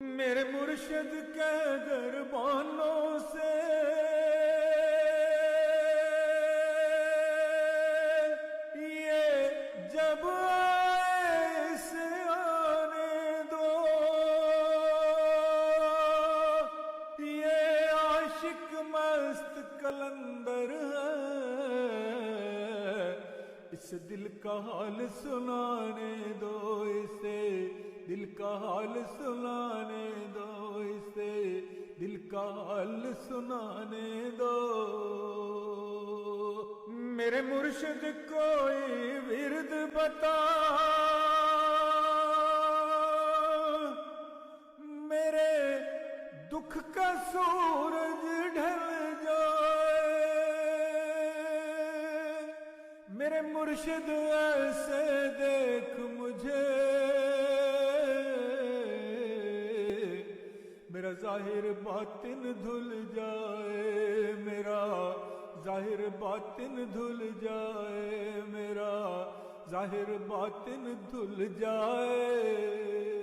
میرے مرشد کے دربانوں سے یہ جب آئے اسے آنے دو، یہ عاشق مست کلندر ہے، اس دل کا حال سنانے دو، اسے دل کا حال سنانے دو، اسے دل کا حال سنانے دو۔ میرے مرشد کوئی ورد بتا، میرے دکھ کا سورج ڈھل جائے، میرے مرشد ایسے دیکھ مجھے، میرا ظاہر باطن دھل جائے، میرا ظاہر باطن دھل جائے، میرا ظاہر باطن دھل جائے۔